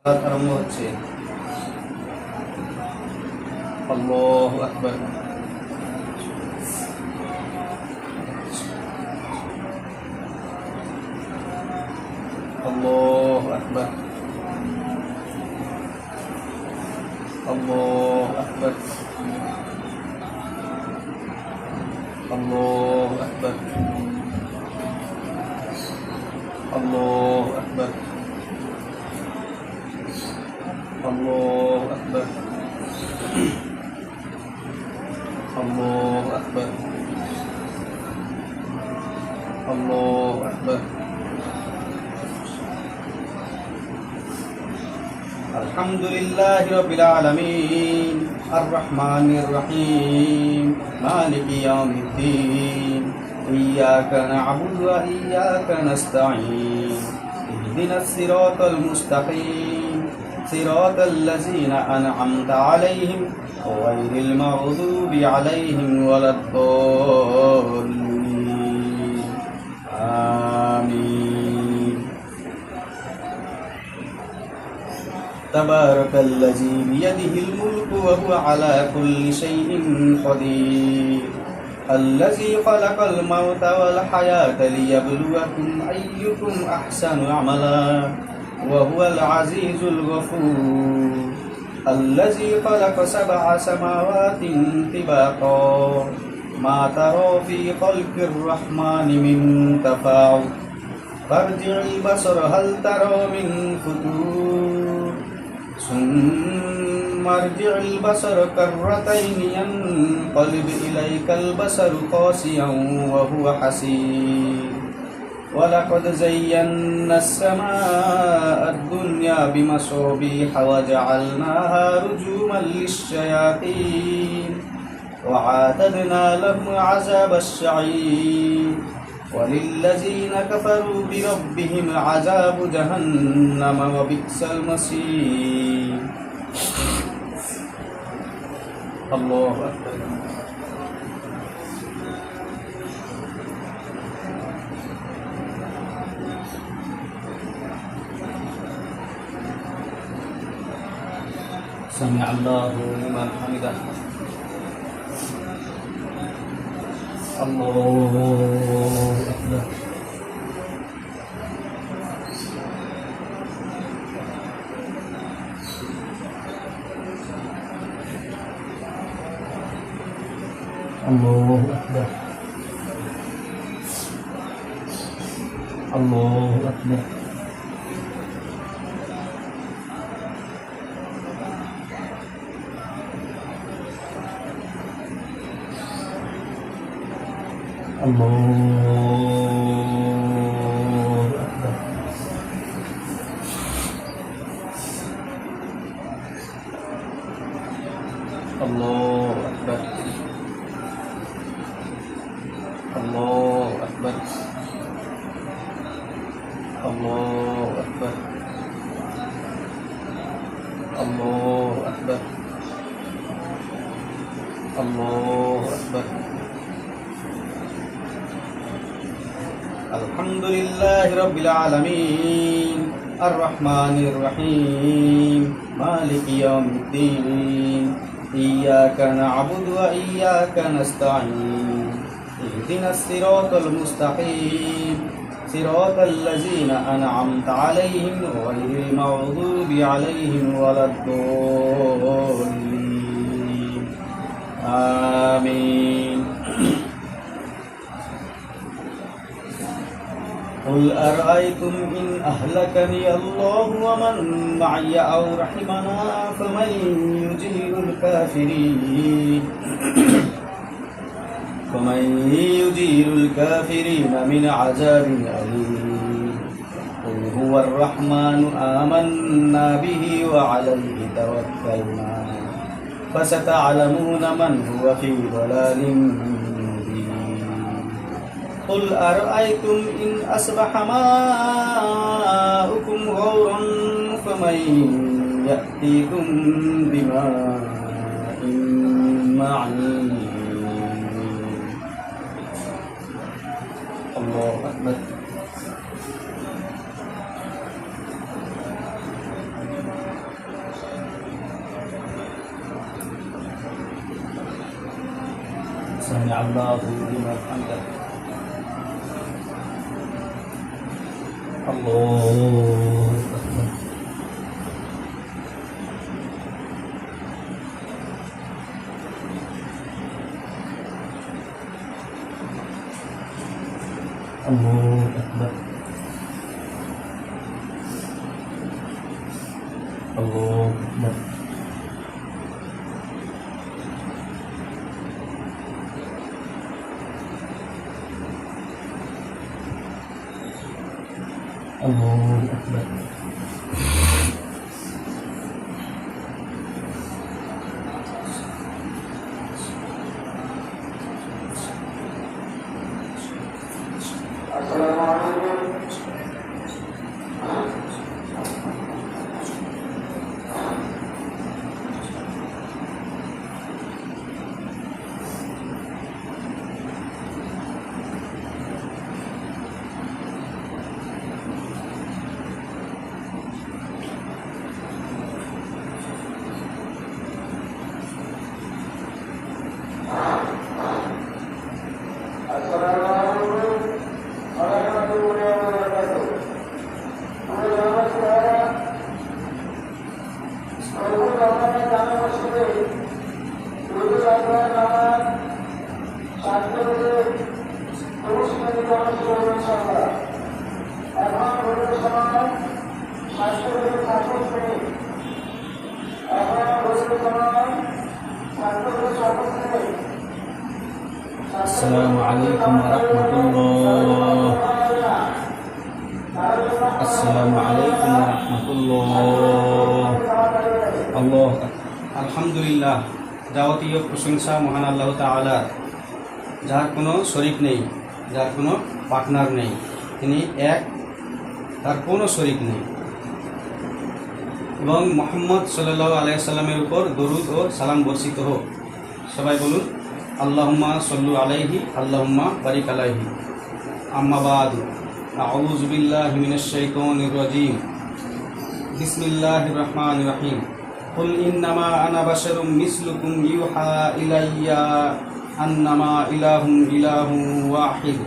আরম্ভ হচ্ছে। আল্লাহু আকবার। আল্লাহু আকবার। আল্লাহু আকবার। আল্লাহু আকবার। আল্লাহু আকবার। আল্লাহু আকবার। আল্লাহু আকবার। আল্লাহু আকবার। আলহামদুলিল্লাহি রাব্বিল আলামিন আর রহমানির রহিম মালিকি ইয়াউমিদ্দিন ইয়্যাকা না'বুদু ওয়া ইয়্যাকা নাস্তাঈন ইহদিনাস সিরাতাল মুস্তাকিম সিরাতাল লাযীনা আন'আমতা আলাইহিম গায়রিল মাগযুবি আলাইহিম ওয়ালাদ-দাল্লিন আমিন। تبارك الذي بيده الملك وهو على كل شيء قدير الذي خلق الموت والحياة ليبلوكم أيكم أحسن عملا وهو العزيز الغفور الذي خلق 7 سماوات طباقا ما ترى في خلق الرحمن من تفاوت فارجع البصر هل ترى من فتور ثم ارجع البصر كرتين ينقلب إليك البصر خاسئا وهو حسير ولقد زينا السماء الدنيا بمصابيح وجعلناها رجوما للشياطين وأعتدنا لهم عذاب السعير وللذين كفروا بربهم عذاب جهنم وبئس المصير الله أكبر سمع الله لمن حمده الله أكبر الله أكبر الله أكبر الله أكبر الله أكبر الله أكبر الله أكبر الله أكبر الله أكبر الحمد لله رب العالمين الرحمن الرحيم مالك يوم الدين إياك نعبد وإياك نستعين اهدنا الصراط المستقيم صراط الذين أنعمت عليهم غير المغضوب عليهم ولا الضالين آمين قل أرأيتم إن أهلكني الله ومن معي أو رحمنا فمن يجير الكافرين من عذاب أليم قل هو الرحمن آمنا به وعليه توكلنا فستعلمون من هو في ضلال قل أرأيتم إن أصبح ماؤكم غورا فمن يأتيكم بماء معين الله أكبر سمع الله لمن حمده الله أكبر الله أكبر الله أكبر الله أكبر السلام عليكم ورحمة الله السلام عليكم ورحمة الله الله আলহামদুলিল্লাহ যাবতীয় প্রশংসা মহান আল্লাহ তাআলা যার কোনো শরীক নেই যার কোনো পার্টনার নেই তিনি এক তার কোনো শরীক নেই এবং মুহাম্মদ সাল্লাল্লাহু আলাইহি সাল্লামের উপর দরুদ ও সালাম বর্ষিত হোক সবাই বলুন আল্লাহুম্মা সাল্লু আলাইহি আল্লাহুম্মা বারিক আলাইহি আম্মা বাদ আউযু বিল্লাহি মিনাশ শাইতানির রাজীম বিসমিল্লাহির রহমানির রহিম কুল ইন্নামা আনা বাশারুম মিসলুকুম ইউহা ইলাইয়া আন্নামা ইলাহুম ইলাহুন ওয়াহিদ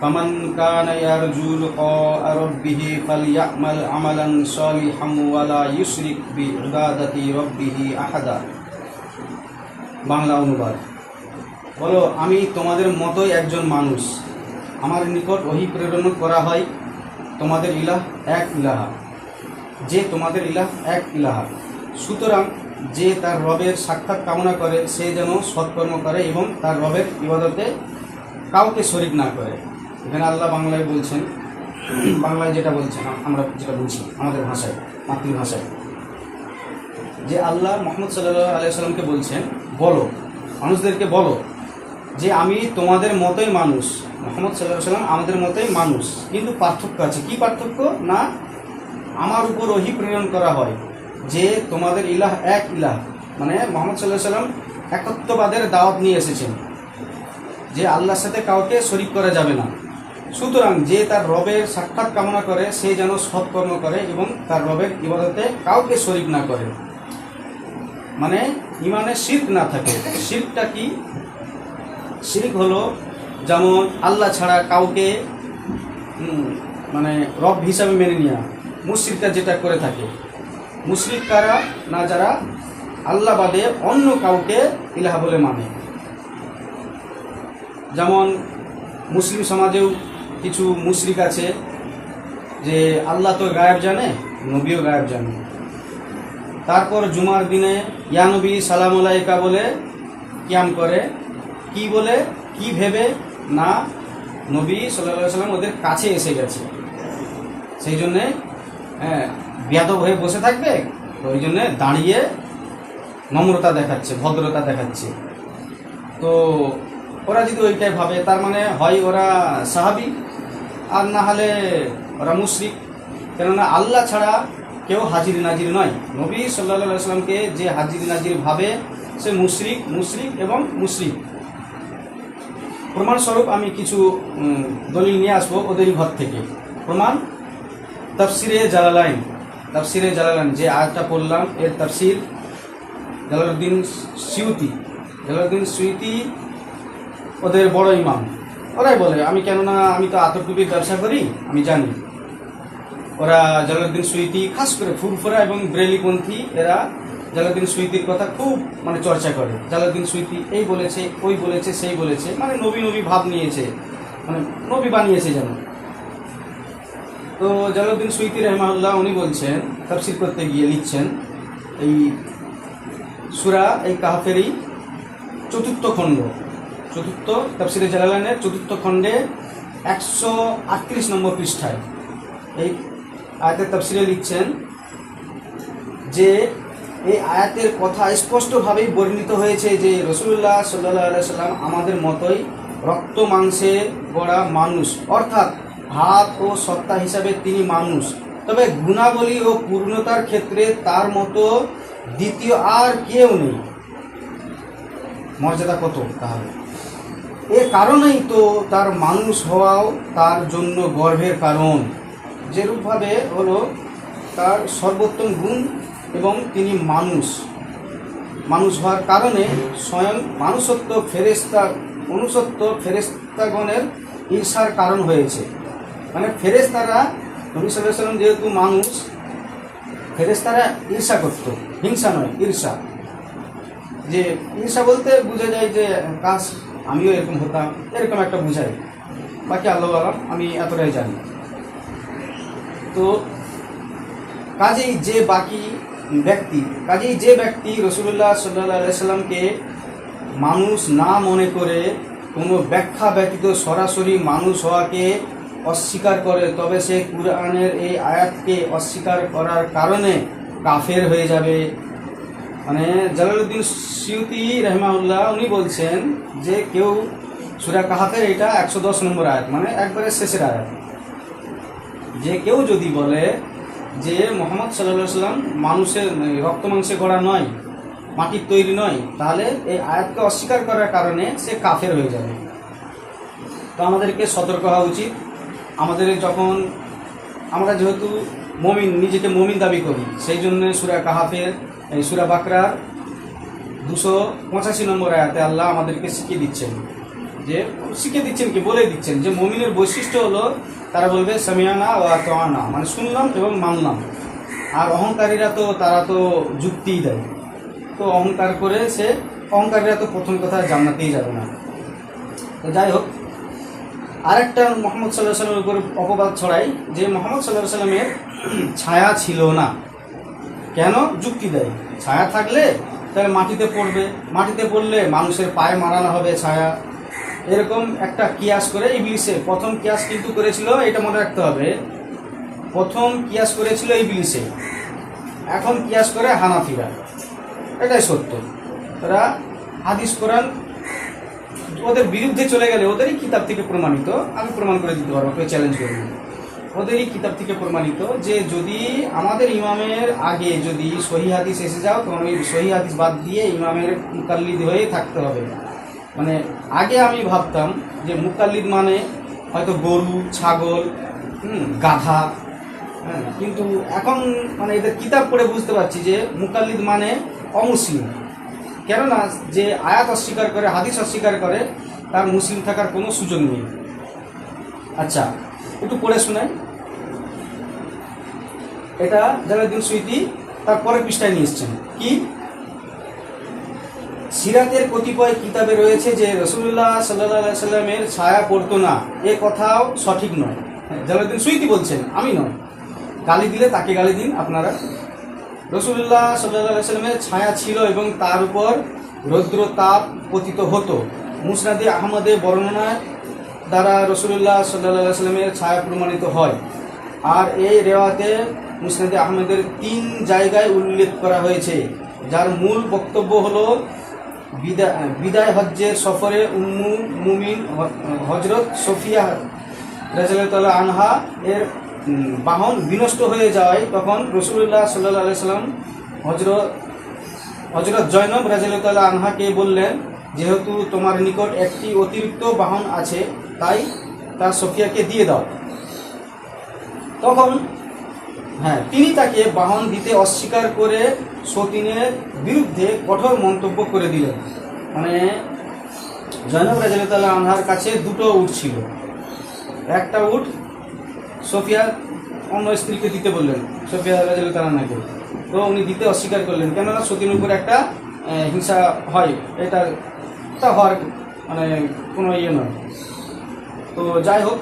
ফামান কানা ইয়ারজু লিকা রাব্বিহি ফালইয়ামাল আমালান সালিহান ওয়া লা ইউশরিক বিইবাদাতি রাব্বিহি আহাদা। বাংলা অনুবাদ। বলো, আমি তোমাদের মতোই একজন মানুষ, আমার নিকট ওহী প্রেরণ করা হয়, তোমাদের ইলাহ এক ইলাহা, যে তোমাদের ইলাহ এক ইলাহা। সুতরাং যে তার রবের সাক্ষাৎ কামনা করে সে যেন সৎকর্ম করে এবং তার রবের ইবাদতে কাউকে শরীক না করে। এখানে আল্লাহ বাংলায় বলছেন, বাংলায় যেটা বলছেন আমরা যেটা বলছি আমাদের ভাষায়, মাতৃভাষায়, যে আল্লাহ মুহাম্মদ সাল্লাল্লাহু আলাইহি সাল্লামকে বলছেন, বলো, মানুষদেরকে বলো যে আমি তোমাদের মতোই মানুষ। মুহাম্মদ সাল্লাল্লাহু আলাইহি সাল্লাম আমাদের মতোই মানুষ, কিন্তু পার্থক্য আছে। কি পার্থক্য? না, আমার উপর ওহী প্রেরণ করা হয় যে তোমাদের ইলাহ এক ইলাহ, মানে মুহাম্মদ সাল্লাল্লাহু আলাইহি সাল্লাম একত্ববাদের দাওয়াত নিয়ে এসেছেন যে আল্লাহর সাথে কাউকে শরীক করা যাবে না। সুতরাং যে তার রবের সাক্ষাৎ কামনা করে সে যেন সৎকর্ম করে এবং তার রবের ইবাদতে কাউকে শরীক না করে, মানে ইমানে শিরক না থাকে। শিরকটা কি? শিরক হলো যেমন আল্লাহ ছাড়া কাউকে মানে রব হিসাবে মেনে নেওয়া। মুশরিকরা যেটা করে থাকে, মুশরিক কারা? না, যারা আল্লাহ বাদে অন্য কাউকে ইলাহ বলে মানে। যেমন মুসলিম সমাজেও কিছু মুশরিক আছে যে আল্লাহ তো গায়েব জানে, নবীও গায়েব জানে। তারপর জুমার দিনে ইয়া নবী সালাম আলাইকা বলে কিয়াম করে। কি বলে? কি ভেবে? না, নবী সাল্লাল্লাহু আলাইহি সাল্লাম ওদের কাছে এসে গেছে, সেই জন্যে বেয়াদব হয়ে বসে থাকবে, ওই জন্যে দাঁড়িয়ে নম্রতা দেখাচ্ছে, ভদ্রতা দেখাচ্ছে। তো ওরা যদি ওইটাই ভাবে, তার মানে হয় ওরা সাহাবী আর না হলে ওরা মুশরিক। কেননা আল্লাহ ছাড়া কেউ হাজির নাজির নয়। নবী সাল্লাল্লাহু আলাইহি সাল্লামকে যে হাজির নাজির ভাবে সে মুশরিক, মুশরিক এবং মুশরিক। প্রমাণস্বরূপ আমি কিছু দলিল নিয়ে আসবো ওদেরই ঘর থেকে। প্রমাণ তাফসিরে জালালাইন, তাফসিরে জালালাইন যে আয়াতটা পড়লাম এর তাফসির জালালউদ্দিন সুয়ুতি ওদের বড় ইমাম, ওরাই বলে, আমি তো আতর টুপির ব্যবসা করি, আমি জানি। ওরা জালালউদ্দিন সুয়ুতী, খাস করে ফুরফুরা এবং ব্রেলিপন্থী, এরা জালালউদ্দিন সুয়ুতীর কথা খুব চর্চা করে। জালালউদ্দিন সুয়ুতী এই বলেছে, ওই বলেছে, সেই বলেছে, নবী ভাব নিয়েছে, নবী বানিয়েছে যেন। তো জালালউদ্দিন সুয়ুতী রাহিমাহুল্লাহ উনি বলছেন, তাফসীর করতে গিয়ে লিখছেন, এই সূরা এই কাহফেরই চতুর্থ তাফসীরে জালালাইনের চতুর্থ খণ্ডে 138 নম্বর পৃষ্ঠায় এই আয়াতের তাফসীরে লিখছেন যে এই আয়াতের কথা স্পষ্টভাবেই বর্ণিত হয়েছে যে রাসূলুল্লাহ সাল্লাল্লাহু আলাইহি সাল্লাম আমাদের মতোই রক্ত মাংসে গড়া মানুষ, অর্থাৎ হাত ও সত্তা হিসাবে তিনি মানুষ, তবে গুণাবলী ও পূর্ণতার ক্ষেত্রে তার মতো দ্বিতীয় আর কেউ নেই। মর্যাদা কত তাহলে! এ কারণেই তো তার মানুষ হওয়াও তার জন্য গর্বের কারণ, যেরূপভাবে হলো তার সর্বোত্তম গুণ এবং তিনি মানুষ হওয়ার কারণে স্বয়ং মনুষ্যত্ব ফেরেশতাগণের ঈর্ষার কারণ হয়েছে। ফেরেশতারা, নবী সাল্লাল্লাহু আলাইহি ওয়াসাল্লাম যেহেতু মানুষ, ফেরেশতারা ঈর্ষা করত, হিংসা নয়, ঈর্ষা। যে ঈর্ষা বলতে বোঝা যায় যে কাশ আমিও এরকম হতাম, এরকম একটা বোঝায়। বাকি আল্লাহ আলাম, আমি এতটাই জানি। তো কাজেই যে ব্যক্তি রাসূলুল্লাহ সাল্লাল্লাহু আলাইহি সাল্লামকে মানুষ না মনে করে কোনো ব্যাখ্যা ব্যতীত সরাসরি মানুষ হওয়াকে অস্বীকার করে, তবে সে কুরআনের এই আয়াতকে অস্বীকার করার কারণে কাফের হয়ে যাবে। জালালউদ্দিন সুয়ুতী রাহিমাহুল্লাহ উনি বলছেন যে কেউ, সূরা কাহফের এটা 110 নম্বর আয়াত, একবারে শেষের আয়াত, যে কেউ যদি বলে যে মুহাম্মদ সাল্লাল্লাহু আলাইহি সাল্লাম মানুষের রক্ত মাংসে গড়া নয়, মাটির তৈরি নয়, তাহলে এই আয়াতকে অস্বীকার করার কারণে সে কাফের হয়ে যাবে। তো আমাদেরকে সতর্ক হওয়া উচিত। আমরা যেহেতু নিজেকে মুমিন দাবি করি, সেই জন্য সূরা কাহফের এই সূরা বাকরার 285 নম্বর আয়াতে আল্লাহ আমাদেরকে শিখিয়ে দিচ্ছেন বলে দিচ্ছেন যে মুমিনের বৈশিষ্ট্য হলো তারা বলবে সামিয়ানা ওয়া আতানা, শুনলাম এবং মানলাম। আর তারা তো যুক্তিই দেয়। তো অহংকারীরা তো প্রথম কথা জান্নাতেই যাবে না। তো যাই হোক, আরেকটা মুহাম্মদ সাল্লাল্লাহু আলাইহি সাল্লামের উপর অপবাদ ছড়াই যে মুহাম্মদ সাল্লাল্লাহু আলাইহি সাল্লামের ছায়া ছিল না। কেন? যুক্তি দেয়, ছায়া থাকলে তাহলে মাটিতে পড়লে মানুষের পায়ে মারানো হবে ছায়া, এরকম একটা কিয়াস করে ইবলিসে প্রথম কিয়াস কিন্তু করেছিল, এটা মনে রাখতে হবে। প্রথম কিয়াস করেছিল ইবলিসে, এখন কিয়াস করে হানাফিরা, এটাই সত্য। তারা হাদিস কোরআন ওদের বিরুদ্ধে চলে গেলে ওদেরই কিতাব থেকে প্রমাণিত, আমি প্রমাণ করে দিতে পারবো, কেউ চ্যালেঞ্জ করবে। ওদেরই কিতাব থেকে প্রমাণিত যে যদি আমাদের ইমামের আগে যদি সহিহ হাদিস এসে যাও, তখন ওই সহিহ হাদিস বাদ দিয়ে ইমামের মুকাল্লিদ হয়ে থাকতে হবে। আগে আমি ভাবতাম যে মুকাল্লিদ হয়তো গরু, ছাগল, গাধা, কিন্তু এখন এদের কিতাব পড়ে বুঝতে পারছি যে মুকাল্লিদ অমুসলিম। কেননা যে আয়াত অস্বীকার করে, হাদিস অস্বীকার করে, তার মুসলিম থাকার কোনো সুযোগ নেই। আচ্ছা, একটু পড়ে শোনাই। এটা জালালউদ্দিন সুয়ুতী তার পরের পৃষ্ঠায় নিয়ে এসছেন। কি? সিরাতের কতিপয় কিতাবে রয়েছে যে রাসূলুল্লাহ সাল্লাল্লাহু আলাইহি সাল্লামের ছায়া পড়তো না, এ কথাও সঠিক নয়। জালালউদ্দিন সুয়ুতী বলছেন, আমি নয়। গালি দিলে তাকে গালি দিন আপনারা। রাসূলুল্লাহ সাল্লাল্লাহু আলাইহি সাল্লামের ছায়া ছিল এবং তার উপর রৌদ্র তাপ পতিত হতো। মুসনাদে আহমদের বর্ণনা দ্বারা রাসূলুল্লাহ সাল্লাল্লাহু আলাইহি সাল্লামের ছায়া প্রমাণিত হয়। আর এই রেওয়াতে মুসনাদে আহমদের 3 জায়গায় উল্লেখ করা হয়েছে, যার মূল বক্তব্য হলো বিদায় হজ্জের সফরে উম্মু মুমিন হযরত সফিয়া রাদিয়াল্লাহু আনহা এর বাহন বিনষ্ট হয়ে যাওয়ায় তখন রাসূলুল্লাহ সাল্লাল্লাহু আলাইহি সাল্লাম হযরত জয়নব রাদিয়াল্লাহু আনহাকে বললেন, যেহেতু তোমার নিকট একটি অতিরিক্ত বাহন আছে, তাই তা সফিয়াকে দিয়ে দাও। তখন তিনি তাকে বাহন দিতে অস্বীকার করে সতীনের বিরুদ্ধে কঠোর মন্তব্য করে দিলেন। জয়নব রাদিয়াল্লাহু আনহার কাছে দুটো উট ছিল। একটা উট সোফিয়া অন্য স্ত্রীকে দিতে বললেন, সোফিয়া রাদিয়াল্লাহু আনহাকে। তো উনি দিতে অস্বীকার করলেন, কেননা সতীর উপর একটা হিংসা হয়, এটা হওয়ার মানে কোনো ইয়ে নয়। তো যাই হোক,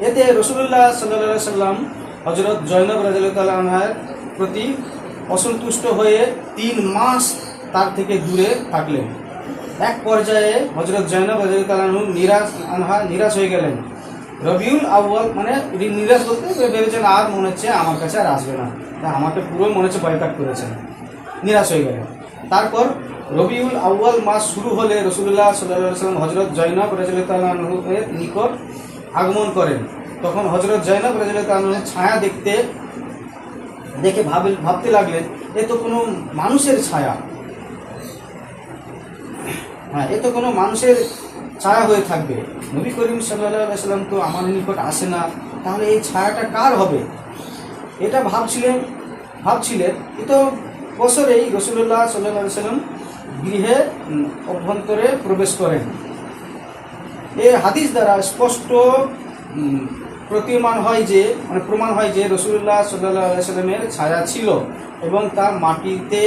এতে রাসূলুল্লাহ সাল্লাল্লাহু আলাইহি সাল্লাম হযরত জয়নব রাদিয়াল্লাহু আনহার প্রতি অসন্তুষ্ট হয়ে 3 মাস তার থেকে দূরে থাকলেন। এক পর্যায়ে হযরত জয়নব রাদিয়াল্লাহু আনহা নিরাশ হয়ে গেলেন। রবিউল আউয়াল মানে নিরাশ বলতে ভেবেছেন আর মনে হচ্ছে আমার কাছে আর আসবে না, আমাকে পুরো মনে হচ্ছে বয়কট করেছেন, নিরাশ হয়ে গেলেন। তারপর রবিউল আউয়াল মাস শুরু হলে রাসূলুল্লাহ সাল্লাল্লাহু আলাইহি ওয়াসাল্লাম হযরত জয়নব রাদিয়াল্লাহু আনহুর নিকট আগমন করেন। তখন হযরত জয়নব রাদিয়াল্লাহু আনহুর ছায়া দেখে ভাবতে লাগলেন, এ তো কোনো মানুষের ছায়া, হ্যাঁ এ তো কোনো মানুষের ছায়া হয়ে থাকবে। নবী করিম সাল্লাল্লাহু আলাইহি ওয়াসাল্লাম তো আমার নিকট আসে না, তাহলে এই ছায়াটা কার হবে? এটা ভাবছিলেন। এ তো বছরেই রাসূলুল্লাহ সাল্লাল্লাহু আলাইহি ওয়াসাল্লাম গৃহে অভ্যন্তরে প্রবেশ করেন। এই হাদিস দ্বারা স্পষ্ট প্রমাণ হয় যে রাসূলুল্লাহ সাল্লাল্লাহু আলাইহি ওয়াসাল্লামের ছায়া ছিল এবং তা মাটিতে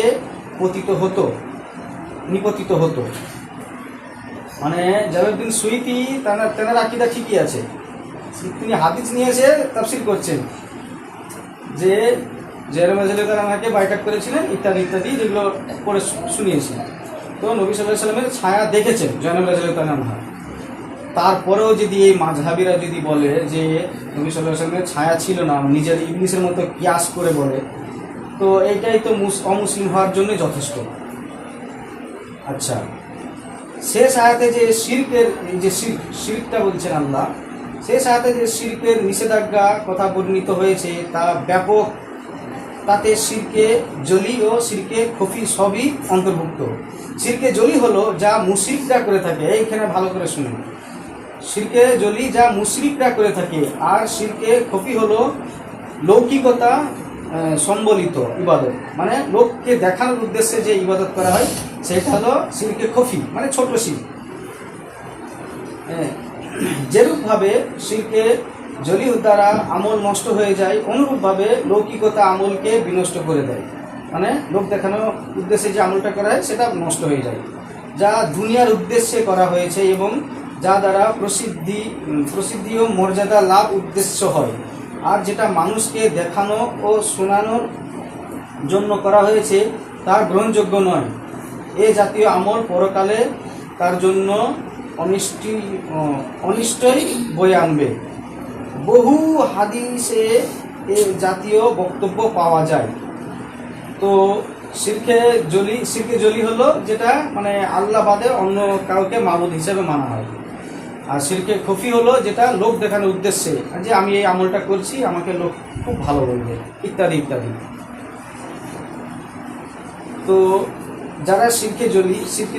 নিপতিত হতো। মানে জালালউদ্দিন সুয়ুতী তেনার আকীদা ঠিকই আছে, তিনি হাদিস নিয়ে এসে তাফসীর করছেন যে জয়নব রাদিয়াল্লাহু আনহাকে বয়কট করেছিলেন ইত্যাদি ইত্যাদি, যেগুলো পড়ে শুনিয়েছেন। তো নবী সাল্লাল্লাহু আলাইহি ওয়াসাল্লামের ছায়া দেখেছেন জয়নব রাদিয়াল্লাহু আনহা। তারপরেও যদি এই মাযহাবীরা যদি বলে যে নবী সাল্লাল্লাহু আলাইহি ওয়াসাল্লামের ছায়া ছিল না, নিজের ইবলিসের মতো কিয়াস করে বলে, তো এইটাই তো অমুসলিম হওয়ার জন্য যথেষ্ট। আচ্ছা, শেষ আয়াতে যে শিরকটা বলছেন আল্লাহ, শেষ আয়াতে যে শিরকের নিষেধাজ্ঞা কথা বর্ণিত হয়েছে তা ব্যাপক। তাতে শিরকে জলি ও শিরকে খফি সবই অন্তর্ভুক্ত। শিরকে জলি হলো যা মুশরিকরা করে থাকে, এইখানে ভালো করে শুনুন, শিরকে জলি যা মুশরিকরা করে থাকে, আর শিরকে খফি হলো লৌকিকতা সম্বলিত ইবাদত, মানে লোককে দেখানোর উদ্দেশ্যে যে ইবাদত করা হয় সেটা হলো শিরকে খফি, মানে ছোট শিরক। যেরূপভাবে শিরকে জলি দ্বারা আমল নষ্ট হয়ে যায়, অনুরূপভাবে লৌকিকতা আমলকে বিনষ্ট করে দেয়। মানে লোক দেখানোর উদ্দেশ্যে যে আমলটা করা হয় সেটা নষ্ট হয়ে যায়, যা দুনিয়ার উদ্দেশ্যে করা হয়েছে এবং যা দ্বারা প্রসিদ্ধি ও মর্যাদা লাভ উদ্দেশ্য হয়। আর যেটা মানুষকে দেখানো ও শোনানোর জন্য করা হয়েছে তা গ্রহণযোগ্য নয়। এ জাতীয় আমল পরকালে তার জন্য অনিষ্টই বয়ে আনবে। বহু হাদিসে এ জাতীয় বক্তব্য পাওয়া যায়। তো শিরকে জলি হলো যেটা মানে আল্লাহ বাদে অন্য কাউকে মাবুদ হিসেবে মানা হয়, আর শিরকে খফি হলো যেটা লোক দেখানোর উদ্দেশ্যে যে আমি এই আমলটা করছি, আমাকে লোক খুব ভালো বলবে, ইত্যাদি ইত্যাদি। তো যারা শিরকে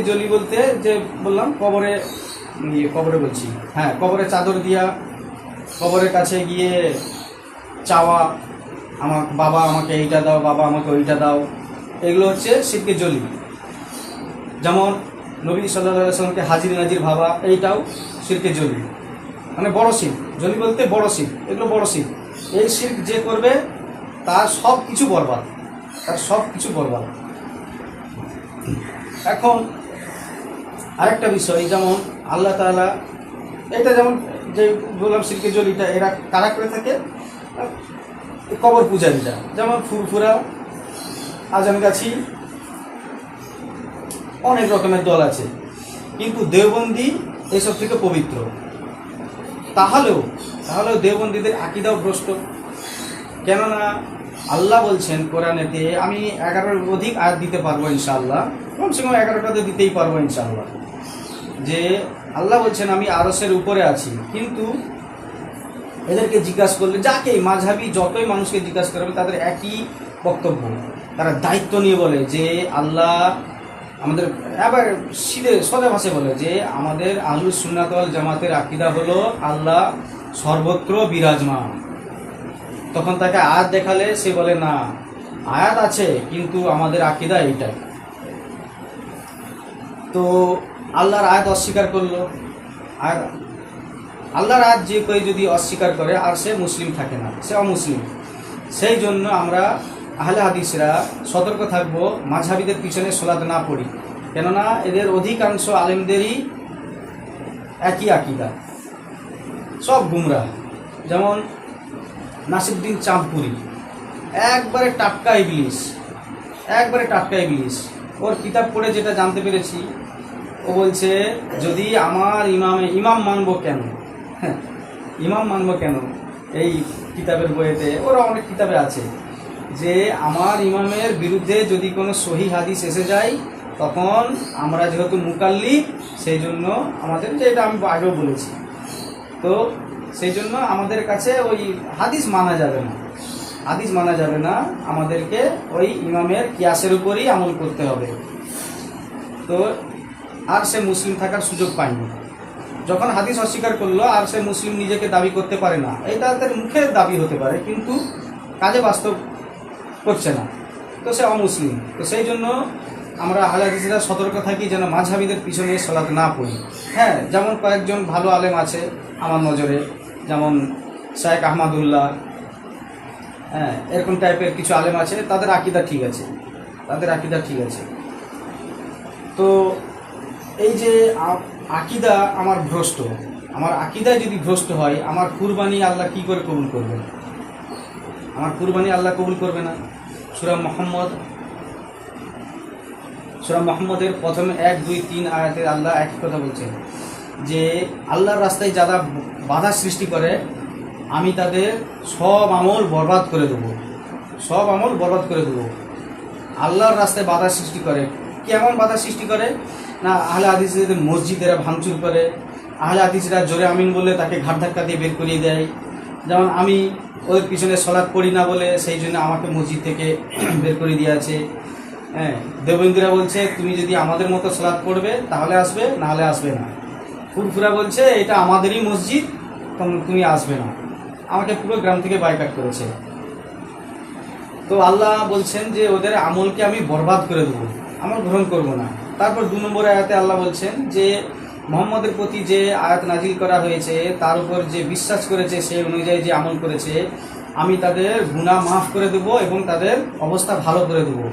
জলি বলতে যে বললাম কবরে বলছি, হ্যাঁ কবরে চাদর দিয়া কবরের কাছে গিয়ে চাওয়া, আমার বাবা আমাকে এইটা দাও, বাবা আমাকে ওইটা দাও, এগুলো হচ্ছে শিরকে জলি। যেমন নবী সাল্লাল্লাহু আলাইহি ওয়াসাল্লামকে হাজির নাজির ভাবা, এইটাও শিরকে জলি, মানে বড় শিরক। জলি বলতে বড় শিরক, এগুলো বড় শিরক। এই শিরক যে করবে তার সব কিছু বরবাদ, এখন আরেকটা বিষয়, যেমন আল্লাহ তাআলা, এটা যেমন যে বললাম শিরকে জলিটা এরা কারা করে থাকে, কবর পূজারীরা, যেমন ফুরফুরা, আজানগাছি, অনেক রকমের দল আছে, কিন্তু দেওবন্দি এসব থেকে পবিত্র। তাহলেও দেওবন্দীদের আকীদাও ভ্রষ্ট। কেননা আল্লাহ বলছেন কোরআনেতে, আমি 11-এর অধিক আয়াত দিতে পারবো ইনশাআল্লাহ, কমসে কম 11টা তো দিতেই পারবো ইনশাআল্লাহ, যে আল্লাহ বলছেন আমি আরশের উপরে আছি। কিন্তু এদেরকে জিজ্ঞাসা করলে, যাকে মাযহাবী যতই মানুষকে জিজ্ঞাসা করবে তাদের একই বক্তব্য, তারা দায়িত্ব নিয়ে বলে যে আল্লাহ আমাদের, আবার সোজা ভাষায় বলে যে আমাদের আহলুস সুন্নাত ওয়াল জামাতের আকীদা হলো আল্লাহ সর্বত্র বিরাজমান। তখন তাকে আয়াত দেখালে সে বলে না, আয়াত আছে কিন্তু আমাদের আকীদা এইটাই। তো আল্লাহর আয়াত অস্বীকার করলো, আর আল্লাহর আয়াত যে কেউ যদি অস্বীকার করে আর সে মুসলিম থাকে না, সে অমুসলিম। সেই জন্য আমরা আহলে হাদিসরা সতর্ক থাকবো মাঝহাবিদের পিছনে সালাত না পড়ি, কেননা এদের অধিকাংশ আলেমদেরই একই আকীদা, সব গুমরাহ। যেমন নাসিরউদ্দিন চাঁদপুরি একবারে টাটকা ইবলিস, একবারে টাটকা ইবলিস। ওর কিতাব পড়ে যেটা জানতে পেরেছি, ও বলছে যদি আমার ইমাম মানবো কেন, হ্যাঁ ইমাম মানবো কেন, এই কিতাবের বইয়েতে ওরা অনেক কিতাবে আছে যে আমার ইমামের বিরুদ্ধে যদি কোনো সহি হাদিস এসে যায় তখন আমরা যেহেতু মুকাল্লিদ সেই জন্য আমাদের, যেটা আমি আগেও বলেছি, তো সেই জন্য আমাদের কাছে ওই হাদিস মানা যাবে না, হাদিস মানা যাবে না, আমাদেরকে ওই ইমামের কিয়াসের উপরই আমল করতে হবে। তো আর সে মুসলিম থাকার সুযোগ পায়নি। যখন হাদিস অস্বীকার করলো আর সে মুসলিম নিজেকে দাবি করতে পারে না, এটা তার মুখের দাবি হতে পারে কিন্তু কাজে বাস্তব করছে না, তো সে অমুসলিম। তো সেই জন্য আমরা আহলে হাদিসরা সতর্ক থাকি যেন মাযহাবিদের পিছনে সালাত না পড়ি। হ্যাঁ, যেমন কয়েকজন ভালো আলেম আছে আমার নজরে, যেমন শায়েখ আহমদুল্লাহ, হ্যাঁ এরকম টাইপের কিছু আলেম আছে, তাদের আকীদা ঠিক আছে, তাদের আকীদা ঠিক আছে। তো এই যে আকীদা আমার ভ্রষ্ট, আমার আকীদায় যদি ভ্রষ্ট হয়, আমার কুরবানি আল্লাহ কি করে কবুল করবে? আমার কুরবানি আল্লাহ কবুল করবে না। সূরা মুহাম্মদের প্রথম 1, 2, 3 আয়াতে আল্লাহ একই কথা বলছেন যে আল্লাহর রাস্তায় যারা বাধা সৃষ্টি করে আমি তাদের সব আমল বরবাদ করে দেবো, সব আমল বরবাদ করে দেবো। আল্লাহর রাস্তায় বাধা সৃষ্টি করে, কেমন বাধা সৃষ্টি করে না, আহলে হাদিসদের মসজিদেরা ভাঙচুর করে, আহলে হাদিসরা জোরে আমিন বলে তাকে ঘাট ধাক্কা দিয়ে বের করিয়ে দেয়। যেমন আমি ওদের পিছনে সালাত পড়ি না বলে সেই জন্য আমাকে মসজিদ থেকে বের করে দিয়েছে। হ্যাঁ, দেববন্দীরা বলছে তুমি যদি আমাদের মতো সালাত পড়বে তাহলে আসবে, না হলে আসবে না। ফুরফুরা বলছে এটা আমাদেরই মসজিদ, তুমি আসবে না, আমাকে পুরো গ্রাম থেকে বাইকাট করেছে। তো আল্লাহ বলছেন যে ওদের আমলকে আমি বরবাদ করে দেবো, আমল গ্রহণ করব না। তারপর 2 নম্বর আয়াতে আল্লাহ বলছেন যে মুহাম্মদের প্রতি যে আয়াত নাজিল করা হয়েছে তার উপর যে বিশ্বাস করেছে সেই অনুযায়ী যে আমল করেছে আমি তাদের গুনাহ মাফ করে দেবো এবং তাদের অবস্থা ভালো করে দেবো।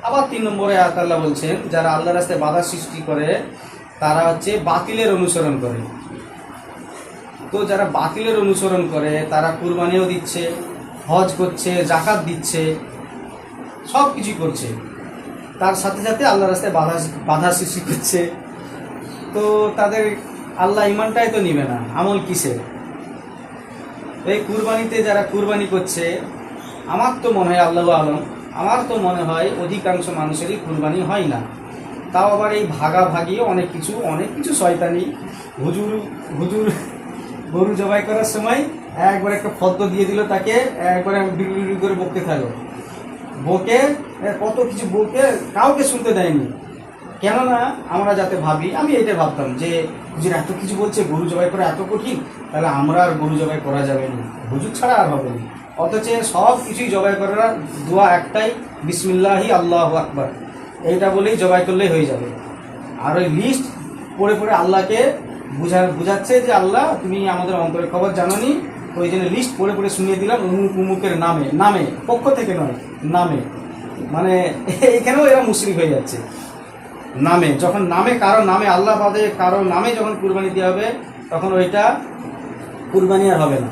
আবার 3 নম্বরে আয়াত আল্লাহ বলছেন যারা আল্লাহর রাস্তায় বাধা সৃষ্টি করে তারা হচ্ছে বাতিলের অনুসরণ করে। তো যারা বাতিলের অনুসরণ করে তারা কুরবানিও দিচ্ছে, হজ করছে, যাকাত দিচ্ছে, সব কিছু করছে, তার সাথে সাথে আল্লাহর রাস্তায় বাধা সৃষ্টি করছে। তো তাদের আল্লাহ ইমানটাই তো নিবে না, আমল কিসের? এই কুরবানিতে যারা কুরবানি করছে আমার তো মনে হয়, আল্লাহু আলম, আমার তো মনে হয় অধিকাংশ মানুষেরই কুরবানি হয় না। তাও আবার এই ভাগাভাগিও অনেক কিছু শয়তানি। হুজুর গরু জবাই করার সময় একবার একটা ফদ্দ দিয়ে দিল তাকে, একবারে বিড়ি করে বকতে থাকলো, বকে কত কিছু বকে, কাউকে শুনতে দেয়নি। কেননা আমরা যাতে ভাবি, আমি এটা ভাবতাম যে হুজুর এত কিছু বলছে, গরু জবাই করা এত কঠিন, তাহলে আমরা আর গরু জবাই করা যাবে না, হুজুর ছাড়া আর হবে না। অথচ সব কিছুই জবাই করার দোয়া একটাই, বিসমিল্লাহি আল্লাহু আকবার, এইটা বলেই জবাই করলেই হয়ে যাবে। আর ওই লিস্ট পড়ে পড়ে আল্লাহকে বুঝাচ্ছে যে আল্লাহ তুমি আমাদের অন্তরের খবর জানোনি, ওই জন্য লিস্ট পড়ে পড়ে শুনিয়ে দিলাম উমুকের নামে, পক্ষ থেকে নয়, নামে। মানে এখানেও এরা মুশরিক হয়ে যাচ্ছে। নামে, যখন নামে কারো নামে, আল্লাহ বাদে কারো নামে যখন কুরবানি দেওয়া হবে তখন ওইটা কুরবানি আর হবে না।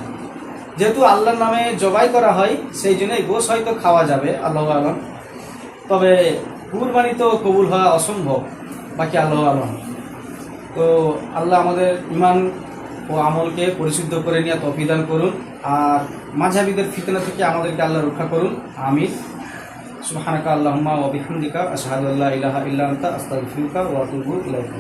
যেহেতু আল্লাহর নামে জবাই করা হয় সেই জন্য গোশ হয়তো খাওয়া যাবে, আল্লাহু আলম, তবে কুরবানি তো কবুল হওয়া অসম্ভব, বাকি আল্লাহু আলম। তো আল্লাহ আমাদের ইমান ও আমলকে পরিশুদ্ধ করে নিয়ে তৌফিক দান করুন, আর মাযহাবিদের ফিতনা থেকে আমাদেরকে আল্লাহ রক্ষা করুন, আমিন। সুবহানাকা আল্লাহুম্মা ওয়া বিহামদিকা আশহাদু আল্লা ইলাহা ইল্লা আনতা আস্তাগফিরুকা ওয়া আতুবু ইলাইক।